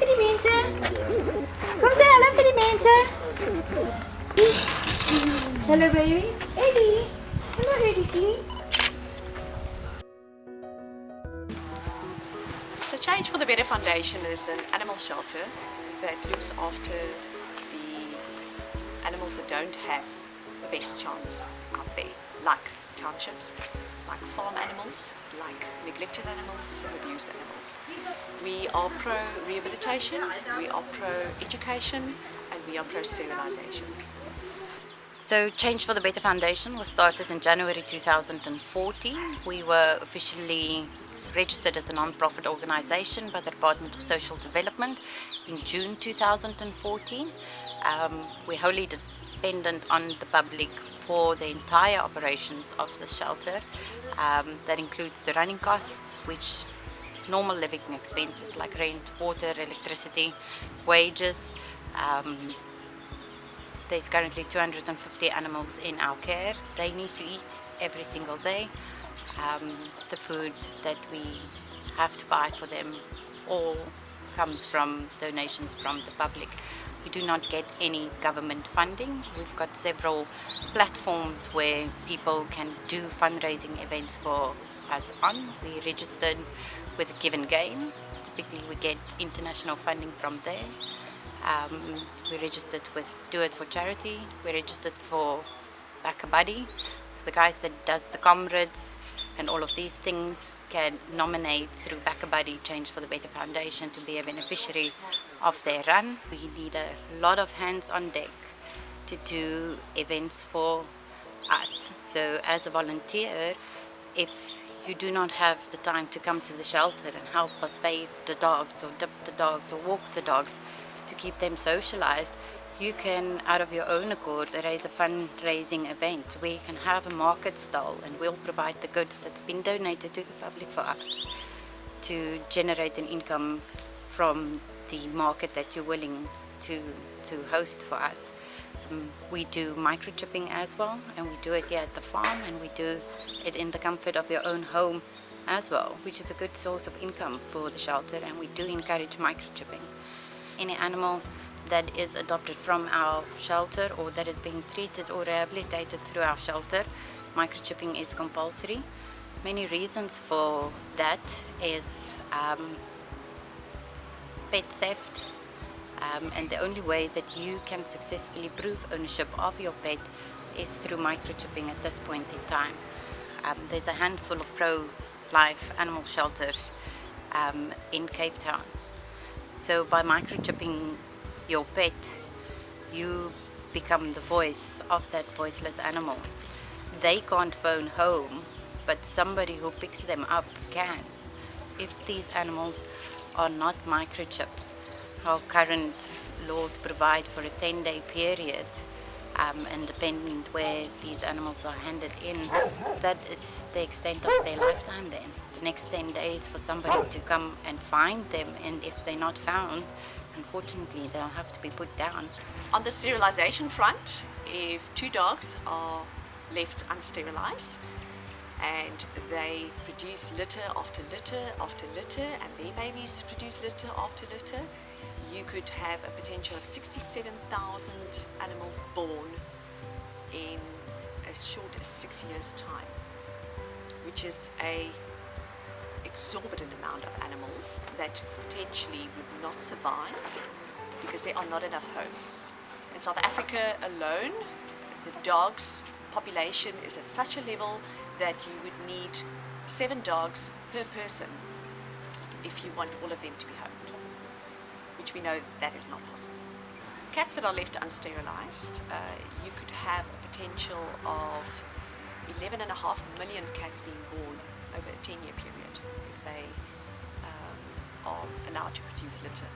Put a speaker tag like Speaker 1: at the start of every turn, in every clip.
Speaker 1: vir die mense. Kom sê hallo vir die mense. Hello babies. Eddie. Hello Eddie.
Speaker 2: So Change for the Better Foundation is an animal shelter that looks after the animals that don't have the best chance out there, like townships, like farm animals, like neglected animals and abused animals. We are pro-rehabilitation, we are pro-education, and we are pro-sterilisation.
Speaker 3: So Change for the Better Foundation was started in January 2014. We were officially registered as a non-profit organization by the Department of Social Development in June 2014. We're wholly dependent on the public for the entire operations of the shelter. That includes the running costs, which normal living expenses like rent, water, electricity, wages. There's currently 250 animals in our care. They need to eat every single day. The food that we have to buy for them all comes from donations from the public. We do not get any government funding. We've got several platforms where people can do fundraising events for us on. We registered with a Give and Gain. Typically we get international funding from there. We registered with Do It for Charity. We registered for Back a Buddy. So the guys that does the comrades and all of these things can nominate through Back a Buddy Change for the Better Foundation to be a beneficiary of their run. We need a lot of hands on deck to do events for us. So as a volunteer, if you do not have the time to come to the shelter and help us bathe the dogs or dip the dogs or walk the dogs to keep them socialized, you can, out of your own accord, raise a fundraising event where you can have a market stall and we'll provide the goods that's been donated to the public for us to generate an income from the market that you're willing to host for us. We do microchipping as well, and we do it here at the farm, and we do it in the comfort of your own home as well, which is a good source of income for the shelter, and we do encourage microchipping. Any animal that is adopted from our shelter or that is being treated or rehabilitated through our shelter, microchipping is compulsory. Many reasons for that is pet theft, and the only way that you can successfully prove ownership of your pet is through microchipping at this point in time. There's a handful of pro-life animal shelters in Cape Town. So by microchipping your pet, you become the voice of that voiceless animal. They can't phone home, but somebody who picks them up can. If these animals are not microchipped, our current laws provide for a 10-day period, and depending where these animals are handed in, that is the extent of their lifetime then. The next 10 days for somebody to come and find them, and if they're not found, unfortunately they'll have to be put down.
Speaker 2: On the sterilisation front, if two dogs are left unsterilised and they produce litter after litter after litter, and their babies produce litter after litter, you could have a potential of 67,000 animals born in as short as 6 years' time, which is a exorbitant amount of animals that potentially would not survive because there are not enough homes. In South Africa alone, the dogs population is at such a level that you would need 7 dogs per person if you want all of them to be homed, which we know that is not possible. Cats that are left unsterilised, you could have a potential of 11.5 million cats being born over a 10-year period if they are allowed to produce litter.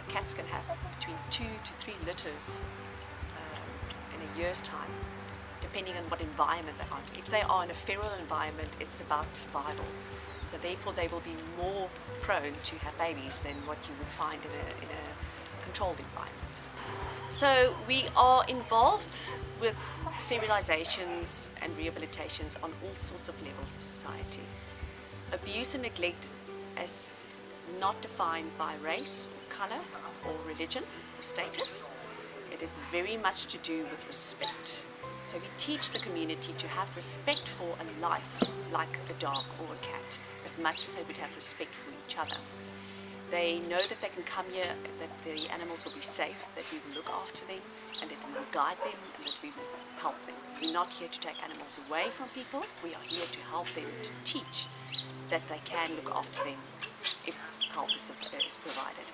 Speaker 2: Cats can have between 2 to 3 litters in a year's time, depending on what environment they're in. If they are in a feral environment, it's about survival. So therefore they will be more prone to have babies than what you would find in a controlled environment. So we are involved with sterilizations and rehabilitations on all sorts of levels of society. Abuse and neglect, as not defined by race, or colour, or religion, or status. It is very much to do with respect. So we teach the community to have respect for a life like a dog or a cat, as much as they would have respect for each other. They know that they can come here, that the animals will be safe, that we will look after them, and that we will guide them, and that we will help them. We're not here to take animals away from people. We are here to help them, to teach that they can look after them if help is provided.